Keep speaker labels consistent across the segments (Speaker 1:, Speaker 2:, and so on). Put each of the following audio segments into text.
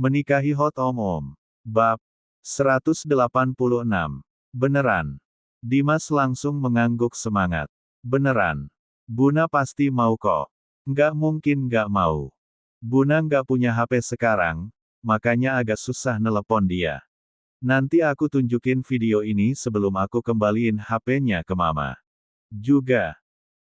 Speaker 1: Menikahi Hot Om. Bab 186. Beneran. Dimas langsung mengangguk semangat. Beneran. Buna pasti mau kok. Nggak mungkin nggak mau. Buna nggak punya HP sekarang, makanya agak susah nelepon dia. Nanti aku tunjukin video ini sebelum aku kembaliin HP-nya ke Mama. Juga.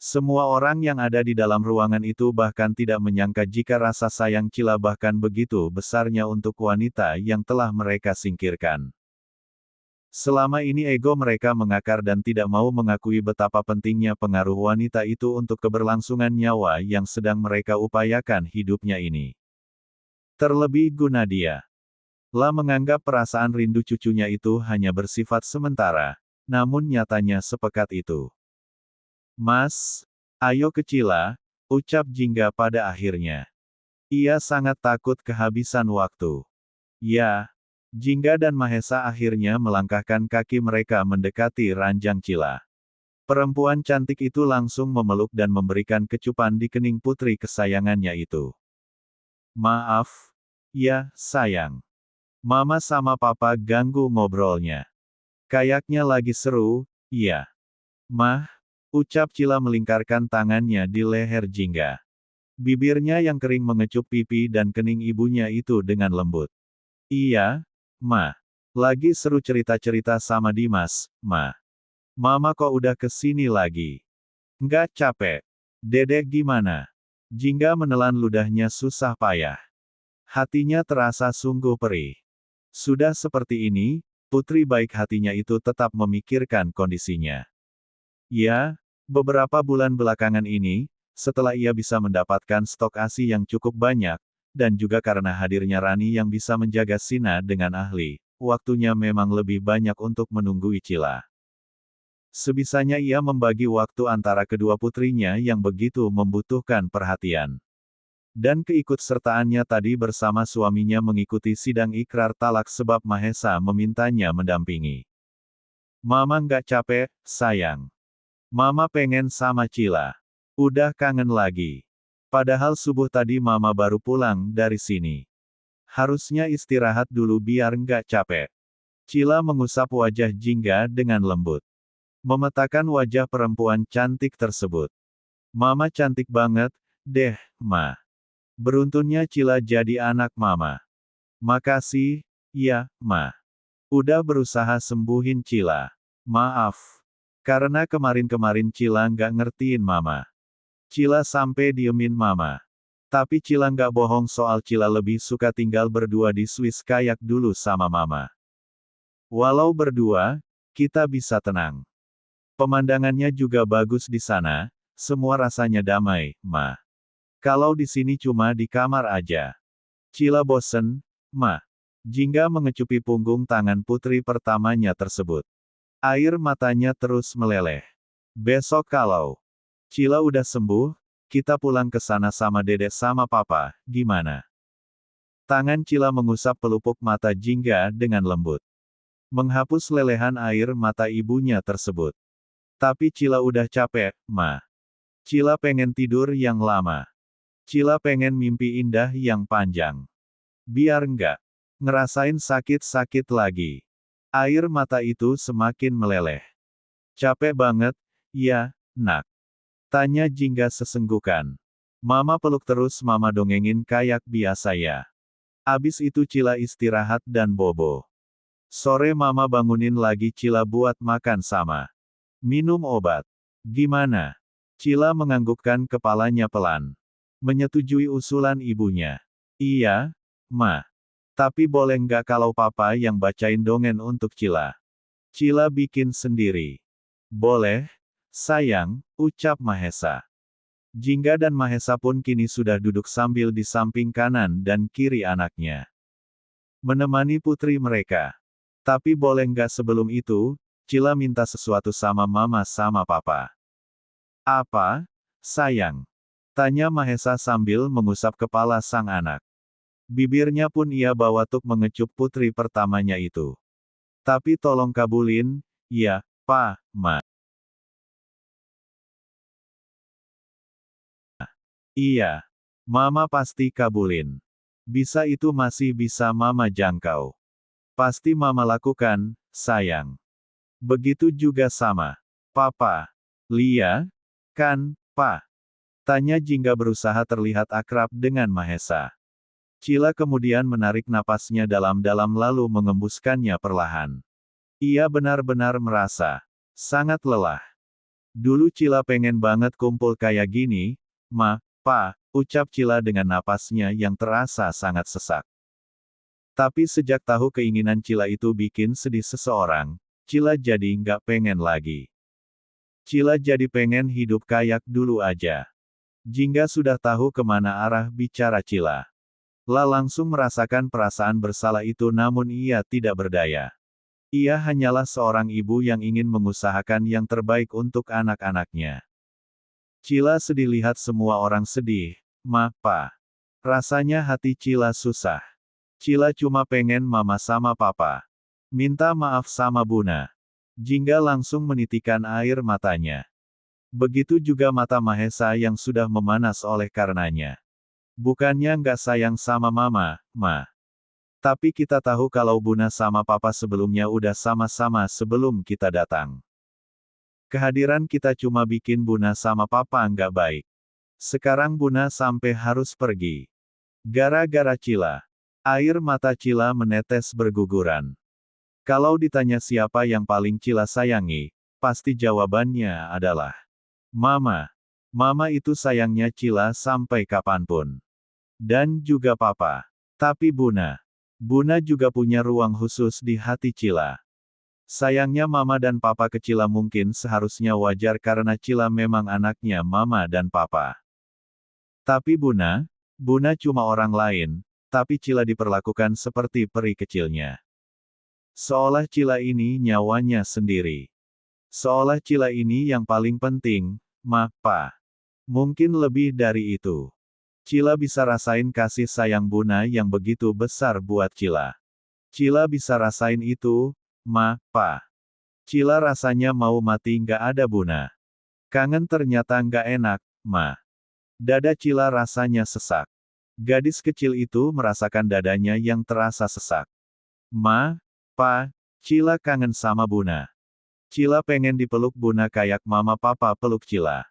Speaker 1: Semua orang yang ada di dalam ruangan itu bahkan tidak menyangka jika rasa sayang Cila bahkan begitu besarnya untuk wanita yang telah mereka singkirkan. Selama ini ego mereka mengakar dan tidak mau mengakui betapa pentingnya pengaruh wanita itu untuk keberlangsungan nyawa yang sedang mereka upayakan hidupnya ini. Terlebih Gunadia lah menganggap perasaan rindu cucunya itu hanya bersifat sementara, namun nyatanya sepekat itu. Mas, ayo ke Cila, ucap Jingga pada akhirnya. Ia sangat takut kehabisan waktu. Ya, Jingga dan Mahesa akhirnya melangkahkan kaki mereka mendekati ranjang Cila. Perempuan cantik itu langsung memeluk dan memberikan kecupan di kening putri kesayangannya itu. Maaf. Ya, sayang. Mama sama papa ganggu ngobrolnya. Kayaknya lagi seru, iya. Mah, ucap Cila melingkarkan tangannya di leher Jingga. Bibirnya yang kering mengecup pipi dan kening ibunya itu dengan lembut. Iya, Ma. Lagi seru cerita-cerita sama Dimas, Ma. Mama kok udah kesini lagi? Nggak capek? Dedek gimana? Jingga menelan ludahnya susah payah. Hatinya terasa sungguh perih. Sudah seperti ini, putri baik hatinya itu tetap memikirkan kondisinya. Ya, beberapa bulan belakangan ini, setelah ia bisa mendapatkan stok ASI yang cukup banyak, dan juga karena hadirnya Rani yang bisa menjaga Sina dengan ahli, waktunya memang lebih banyak untuk menunggu Cila. Sebisanya ia membagi waktu antara kedua putrinya yang begitu membutuhkan perhatian. Dan keikutsertaannya tadi bersama suaminya mengikuti sidang ikrar talak sebab Mahesa memintanya mendampingi. Mama nggak capek, sayang. Mama pengen sama Cila. Udah kangen lagi. Padahal subuh tadi Mama baru pulang dari sini. Harusnya istirahat dulu biar nggak capek. Cila mengusap wajah Jingga dengan lembut. Memetakan wajah perempuan cantik tersebut. Mama cantik banget, deh, Ma. Beruntunnya Cila jadi anak Mama. Makasih, ya, Ma. Udah berusaha sembuhin Cila. Maaf. Karena kemarin-kemarin Cila nggak ngertiin Mama. Cila sampai diemin Mama. Tapi Cila nggak bohong soal Cila lebih suka tinggal berdua di Swiss kayak dulu sama Mama. Walau berdua, kita bisa tenang. Pemandangannya juga bagus di sana, semua rasanya damai, Ma. Kalau di sini cuma di kamar aja. Cila bosen, Ma. Jingga mengecupi punggung tangan putri pertamanya tersebut. Air matanya terus meleleh. Besok kalau Cila udah sembuh, kita pulang ke sana sama dedek sama papa, gimana? Tangan Cila mengusap pelupuk mata Jingga dengan lembut. Menghapus lelehan air mata ibunya tersebut. Tapi Cila udah capek, Ma. Cila pengen tidur yang lama. Cila pengen mimpi indah yang panjang. Biar nggak ngerasain sakit-sakit lagi. Air mata itu semakin meleleh. Capek banget, ya, Nak. Tanya Jingga sesenggukan. Mama peluk terus Mama dongengin kayak biasa ya. Abis itu Cila istirahat dan bobo. Sore Mama bangunin lagi Cila buat makan sama minum obat. Gimana? Cila menganggukkan kepalanya pelan. Menyetujui usulan ibunya. Iya, Ma. Tapi boleh nggak kalau papa yang bacain dongeng untuk Cila? Cila bikin sendiri. Boleh, sayang, ucap Mahesa. Jingga dan Mahesa pun kini sudah duduk sambil di samping kanan dan kiri anaknya. Menemani putri mereka. Tapi boleh nggak sebelum itu, Cila minta sesuatu sama mama sama papa. Apa, sayang? Tanya Mahesa sambil mengusap kepala sang anak. Bibirnya pun ia bawa tuk mengecup putri pertamanya itu. Tapi tolong kabulin, ya, Pa, Ma. Iya. Mama pasti kabulin. Bisa itu masih bisa Mama jangkau. Pasti Mama lakukan, sayang. Begitu juga sama. Papa. Lia? Kan, Pa? Tanya Jingga berusaha terlihat akrab dengan Mahesa. Cila kemudian menarik napasnya dalam-dalam lalu mengembuskannya perlahan. Ia benar-benar merasa sangat lelah. Dulu Cila pengen banget kumpul kayak gini, Ma, Pa, ucap Cila dengan napasnya yang terasa sangat sesak. Tapi sejak tahu keinginan Cila itu bikin sedih seseorang, Cila jadi nggak pengen lagi. Cila jadi pengen hidup kayak dulu aja. Jingga sudah tahu kemana arah bicara Cila. La langsung merasakan perasaan bersalah itu namun ia tidak berdaya. Ia hanyalah seorang ibu yang ingin mengusahakan yang terbaik untuk anak-anaknya. Cila sedih lihat semua orang sedih, Ma, Pa. Rasanya hati Cila susah. Cila cuma pengen Mama sama Papa. Minta maaf sama Buna. Jingga langsung menitikan air matanya. Begitu juga mata Mahesa yang sudah memanas oleh karenanya. Bukannya nggak sayang sama Mama, Ma. Tapi kita tahu kalau Buna sama Papa sebelumnya udah sama-sama sebelum kita datang. Kehadiran kita cuma bikin Buna sama Papa nggak baik. Sekarang Buna sampai harus pergi. Gara-gara Cila. Air mata Cila menetes berguguran. Kalau ditanya siapa yang paling Cila sayangi, pasti jawabannya adalah Mama. Mama itu sayangnya Cila sampai kapanpun. Dan juga Papa. Tapi Buna. Buna juga punya ruang khusus di hati Cila. Sayangnya Mama dan Papa ke Cila mungkin seharusnya wajar karena Cila memang anaknya Mama dan Papa. Tapi Buna cuma orang lain, tapi Cila diperlakukan seperti peri kecilnya. Seolah Cila ini nyawanya sendiri. Seolah Cila ini yang paling penting, Ma, Pa. Mungkin lebih dari itu. Cila bisa rasain kasih sayang Buna yang begitu besar buat Cila. Cila bisa rasain itu, Ma, Pa. Cila rasanya mau mati nggak ada Buna. Kangen ternyata nggak enak, Ma. Dada Cila rasanya sesak. Gadis kecil itu merasakan dadanya yang terasa sesak. Ma, Pa, Cila kangen sama Buna. Cila pengen dipeluk Buna kayak Mama Papa peluk Cila.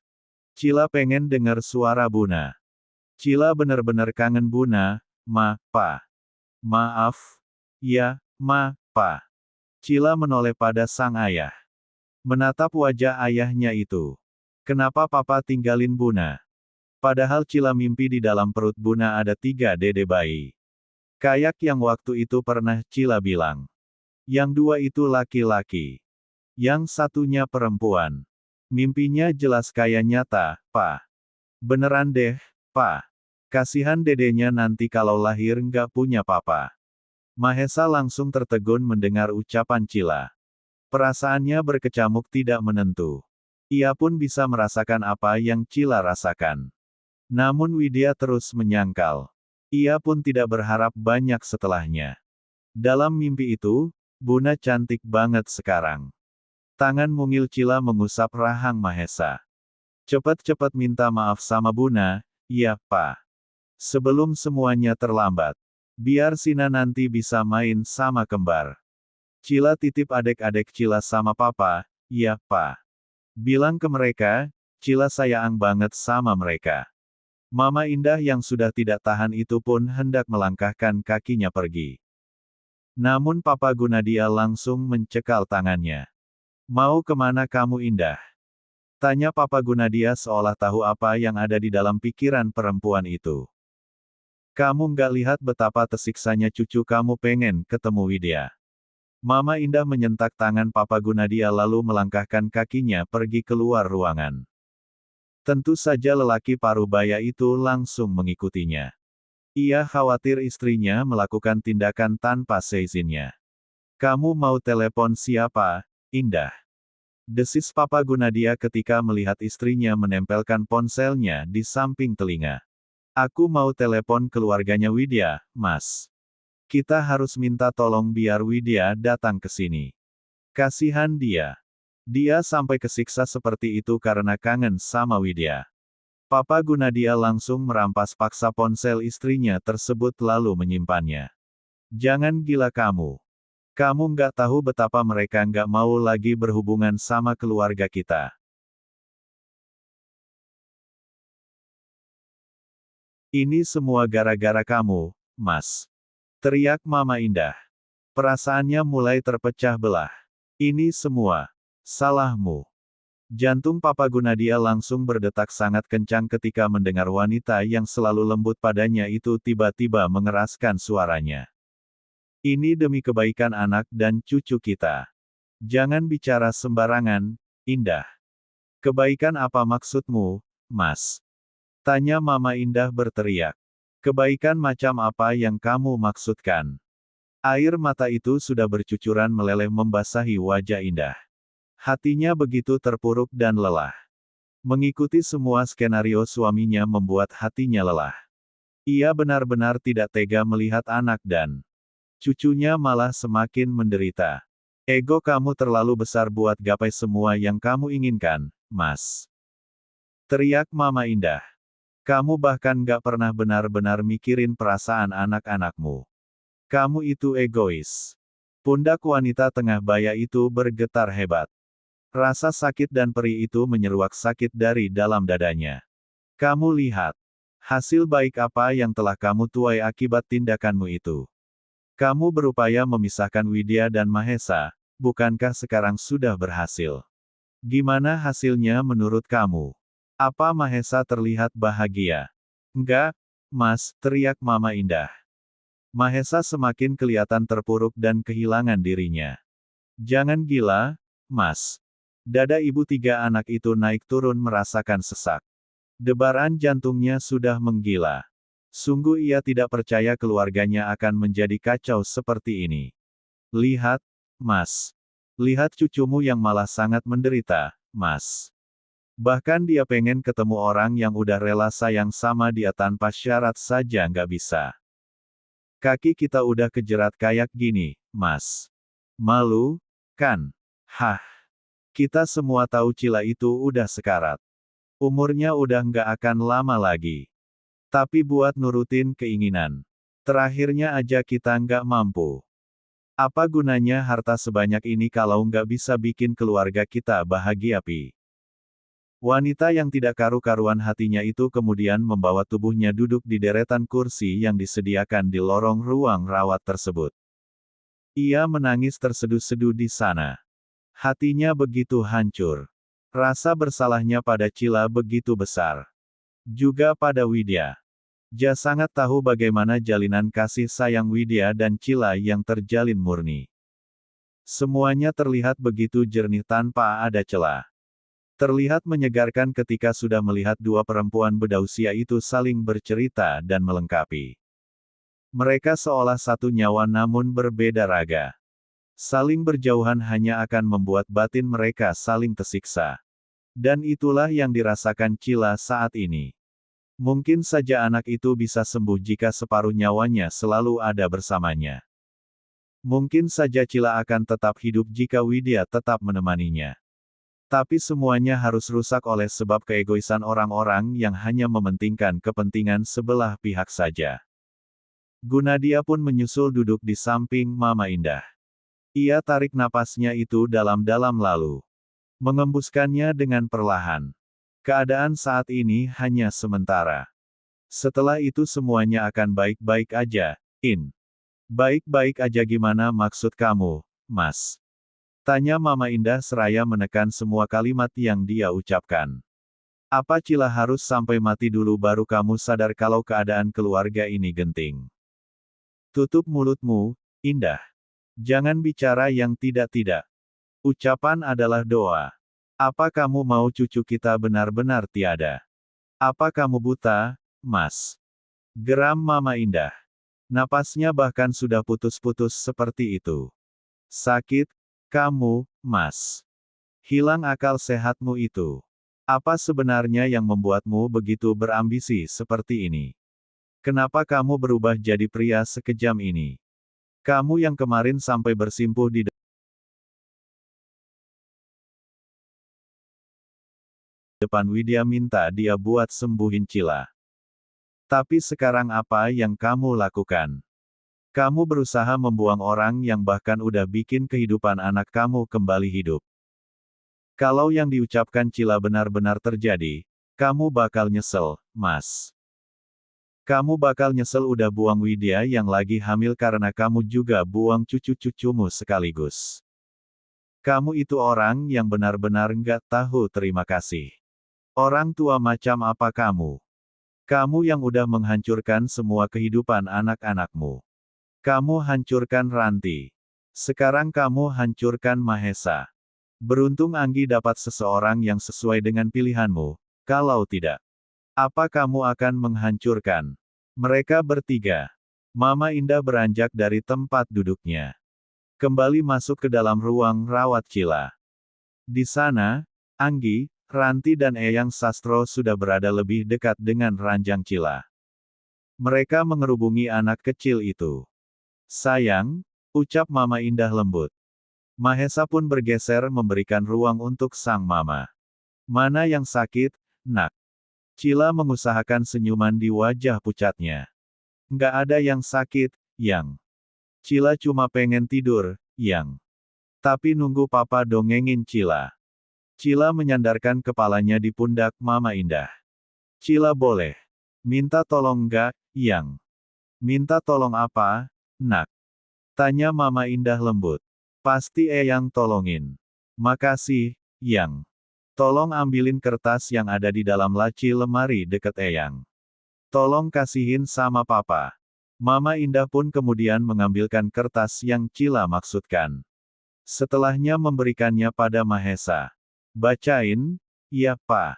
Speaker 1: Cila pengen dengar suara Buna. Cila benar-benar kangen Buna, Ma, Pa. Maaf. Ya, Ma, Pa. Cila menoleh pada sang ayah. Menatap wajah ayahnya itu. Kenapa Papa tinggalin Buna? Padahal Cila mimpi di dalam perut Buna ada 3 dede bayi. Kayak yang waktu itu pernah Cila bilang. Yang 2 itu laki-laki. Yang satunya perempuan. Mimpinya jelas kayak nyata, Pa. Beneran deh, Pa. Kasihan dedenya nanti kalau lahir nggak punya papa. Mahesa langsung tertegun mendengar ucapan Cila. Perasaannya berkecamuk tidak menentu. Ia pun bisa merasakan apa yang Cila rasakan. Namun Widya terus menyangkal. Ia pun tidak berharap banyak setelahnya. Dalam mimpi itu, Buna cantik banget sekarang. Tangan mungil Cila mengusap rahang Mahesa. Cepat-cepat minta maaf sama Buna, ya, Pa. Sebelum semuanya terlambat. Biar Sina nanti bisa main sama kembar. Cila titip adik-adik Cila sama Papa, ya, Pa. Bilang ke mereka, Cila sayang banget sama mereka. Mama Indah yang sudah tidak tahan itu pun hendak melangkahkan kakinya pergi. Namun Papa Gunadia langsung mencekal tangannya. Mau kemana kamu Indah? Tanya Papa Gunadia seolah tahu apa yang ada di dalam pikiran perempuan itu. Kamu nggak lihat betapa tersiksanya cucu kamu pengen ketemu Widya. Mama Indah menyentak tangan Papa Gunadia lalu melangkahkan kakinya pergi keluar ruangan. Tentu saja lelaki parubaya itu langsung mengikutinya. Ia khawatir istrinya melakukan tindakan tanpa seizinnya. Kamu mau telepon siapa, Indah? Desis Papa Gunadia ketika melihat istrinya menempelkan ponselnya di samping telinga. Aku mau telepon keluarganya Widya, Mas. Kita harus minta tolong biar Widya datang ke sini. Kasihan dia. Dia sampai kesiksa seperti itu karena kangen sama Widya. Papa Gunadia langsung merampas paksa ponsel istrinya tersebut lalu menyimpannya. Jangan gila kamu. Kamu nggak tahu betapa mereka nggak mau lagi berhubungan sama keluarga kita. Ini semua gara-gara kamu, Mas. Teriak Mama Indah. Perasaannya mulai terpecah belah. Ini semua salahmu. Jantung Papa Gunadia langsung berdetak sangat kencang ketika mendengar wanita yang selalu lembut padanya itu tiba-tiba mengeraskan suaranya. Ini demi kebaikan anak dan cucu kita. Jangan bicara sembarangan, Indah. Kebaikan apa maksudmu, Mas? Tanya Mama Indah berteriak. Kebaikan macam apa yang kamu maksudkan? Air mata itu sudah bercucuran meleleh membasahi wajah Indah. Hatinya begitu terpuruk dan lelah. Mengikuti semua skenario suaminya membuat hatinya lelah. Ia benar-benar tidak tega melihat anak dan cucunya malah semakin menderita. Ego kamu terlalu besar buat gapai semua yang kamu inginkan, Mas. Teriak Mama Indah. Kamu bahkan gak pernah benar-benar mikirin perasaan anak-anakmu. Kamu itu egois. Pundak wanita tengah baya itu bergetar hebat. Rasa sakit dan perih itu menyeruak sakit dari dalam dadanya. Kamu lihat. Hasil baik apa yang telah kamu tuai akibat tindakanmu itu. Kamu berupaya memisahkan Widya dan Mahesa, bukankah sekarang sudah berhasil? Gimana hasilnya menurut kamu? Apa Mahesa terlihat bahagia? Enggak, Mas, teriak Mama Indah. Mahesa semakin kelihatan terpuruk dan kehilangan dirinya. Jangan gila, Mas. Dada ibu tiga anak itu naik turun merasakan sesak. Debaran jantungnya sudah menggila. Sungguh ia tidak percaya keluarganya akan menjadi kacau seperti ini. Lihat, Mas. Lihat cucumu yang malah sangat menderita, Mas. Bahkan dia pengen ketemu orang yang udah rela sayang sama dia tanpa syarat saja nggak bisa. Kaki kita udah kejerat kayak gini, Mas. Malu, kan? Hah. Kita semua tahu Cila itu udah sekarat. Umurnya udah nggak akan lama lagi. Tapi buat nurutin keinginan. Terakhirnya aja kita nggak mampu. Apa gunanya harta sebanyak ini kalau nggak bisa bikin keluarga kita bahagia, Pi? Wanita yang tidak karu-karuan hatinya itu kemudian membawa tubuhnya duduk di deretan kursi yang disediakan di lorong ruang rawat tersebut. Ia menangis terseduh-seduh di sana. Hatinya begitu hancur. Rasa bersalahnya pada Cila begitu besar. Juga pada Widya. Dia sangat tahu bagaimana jalinan kasih sayang Widya dan Cila yang terjalin murni. Semuanya terlihat begitu jernih tanpa ada celah. Terlihat menyegarkan ketika sudah melihat dua perempuan bedausia itu saling bercerita dan melengkapi. Mereka seolah satu nyawa namun berbeda raga. Saling berjauhan hanya akan membuat batin mereka saling tersiksa. Dan itulah yang dirasakan Cila saat ini. Mungkin saja anak itu bisa sembuh jika separuh nyawanya selalu ada bersamanya. Mungkin saja Cila akan tetap hidup jika Widya tetap menemaninya. Tapi semuanya harus rusak oleh sebab keegoisan orang-orang yang hanya mementingkan kepentingan sebelah pihak saja. Gunadia pun menyusul duduk di samping Mama Indah. Ia tarik napasnya itu dalam-dalam lalu mengembuskannya dengan perlahan. Keadaan saat ini hanya sementara. Setelah itu semuanya akan baik-baik aja, In. Baik-baik aja gimana maksud kamu, Mas? Tanya Mama Indah seraya menekan semua kalimat yang dia ucapkan. Apa Cila harus sampai mati dulu baru kamu sadar kalau keadaan keluarga ini genting? Tutup mulutmu, Indah. Jangan bicara yang tidak-tidak. Ucapan adalah doa. Apa kamu mau cucu kita benar-benar tiada? Apa kamu buta, Mas? Geram Mama Indah. Napasnya bahkan sudah putus-putus seperti itu. Sakit, kamu, Mas. Hilang akal sehatmu itu. Apa sebenarnya yang membuatmu begitu berambisi seperti ini? Kenapa kamu berubah jadi pria sekejam ini? Kamu yang kemarin sampai bersimpuh di depan Widya minta dia buat sembuhin Cila. Tapi sekarang apa yang kamu lakukan? Kamu berusaha membuang orang yang bahkan udah bikin kehidupan anak kamu kembali hidup. Kalau yang diucapkan Cila benar-benar terjadi, kamu bakal nyesel, Mas. Kamu bakal nyesel udah buang Widya yang lagi hamil karena kamu juga buang cucu-cucumu sekaligus. Kamu itu orang yang benar-benar nggak tahu terima kasih. Orang tua macam apa kamu? Kamu yang udah menghancurkan semua kehidupan anak-anakmu. Kamu hancurkan Ranti. Sekarang kamu hancurkan Mahesa. Beruntung Anggi dapat seseorang yang sesuai dengan pilihanmu, kalau tidak, apa kamu akan menghancurkan mereka bertiga? Mama Indah beranjak dari tempat duduknya. Kembali masuk ke dalam ruang rawat Cila. Di sana, Anggi, Ranti dan Eyang Sastro sudah berada lebih dekat dengan ranjang Cila. Mereka mengerubungi anak kecil itu. Sayang, ucap Mama Indah lembut. Mahesa pun bergeser memberikan ruang untuk sang mama. Mana yang sakit, nak? Cila mengusahakan senyuman di wajah pucatnya. Nggak ada yang sakit, Yang. Cila cuma pengen tidur, Yang. Tapi nunggu papa dongengin Cila. Cila menyandarkan kepalanya di pundak Mama Indah. Cila boleh minta tolong nggak, Yang? Minta tolong apa, nak? Tanya Mama Indah lembut. Pasti Eyang tolongin. Makasih, Yang. Tolong ambilin kertas yang ada di dalam laci lemari deket Eyang. Tolong kasihin sama papa. Mama Indah pun kemudian mengambilkan kertas yang Cila maksudkan. Setelahnya memberikannya pada Mahesa. Bacain, iya Pak.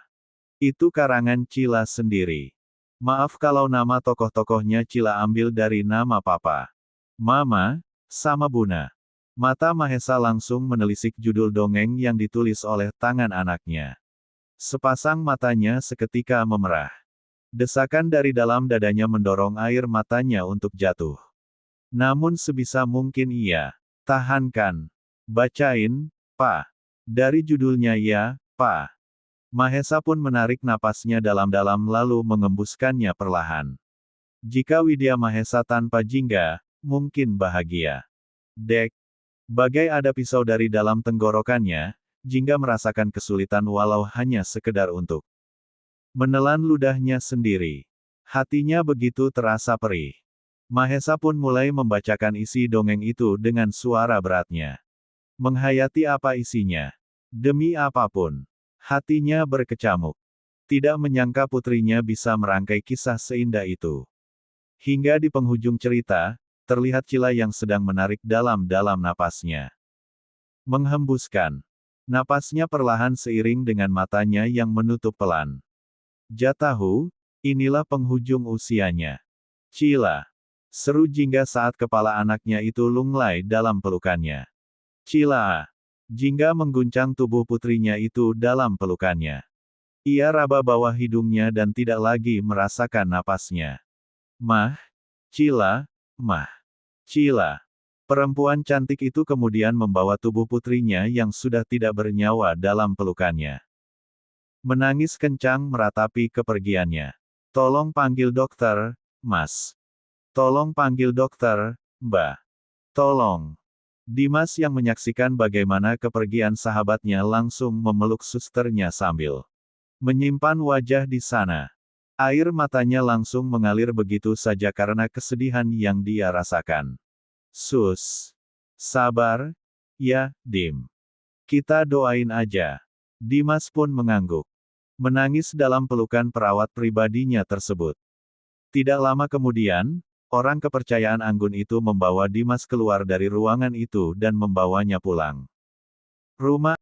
Speaker 1: Itu karangan Cila sendiri. Maaf kalau nama tokoh-tokohnya Cila ambil dari nama Papa. Mama, sama Buna. Mata Mahesa langsung menelisik judul dongeng yang ditulis oleh tangan anaknya. Sepasang matanya seketika memerah. Desakan dari dalam dadanya mendorong air matanya untuk jatuh. Namun sebisa mungkin ia tahankan. Bacain, Pak. Dari judulnya ya, Pak. Mahesa pun menarik napasnya dalam-dalam lalu mengembuskannya perlahan. Jika Widya Mahesa tanpa jingga, mungkin bahagia. Dek. Bagai ada pisau dari dalam tenggorokannya, Jingga merasakan kesulitan walau hanya sekedar untuk menelan ludahnya sendiri. Hatinya begitu terasa perih. Mahesa pun mulai membacakan isi dongeng itu dengan suara beratnya. Menghayati apa isinya. Demi apapun. Hatinya berkecamuk. Tidak menyangka putrinya bisa merangkai kisah seindah itu. Hingga di penghujung cerita, terlihat Cila yang sedang menarik dalam-dalam napasnya. Menghembuskan. Napasnya perlahan seiring dengan matanya yang menutup pelan. Jatahu, inilah penghujung usianya. Cila. Seru Jingga saat kepala anaknya itu lunglai dalam pelukannya. Cila. Jingga mengguncang tubuh putrinya itu dalam pelukannya. Ia raba bawah hidungnya dan tidak lagi merasakan napasnya. Mah. Cila. Mah. Cila. Perempuan cantik itu kemudian membawa tubuh putrinya yang sudah tidak bernyawa dalam pelukannya. Menangis kencang meratapi kepergiannya. Tolong panggil dokter, Mas. Tolong panggil dokter, Mbak. Tolong. Dimas yang menyaksikan bagaimana kepergian sahabatnya langsung memeluk susternya sambil menyimpan wajah di sana. Air matanya langsung mengalir begitu saja karena kesedihan yang dia rasakan. Sus. Sabar. Ya, Dim. Kita doain aja. Dimas pun mengangguk. Menangis dalam pelukan perawat pribadinya tersebut. Tidak lama kemudian, orang kepercayaan Anggun itu membawa Dimas keluar dari ruangan itu dan membawanya pulang. Rumah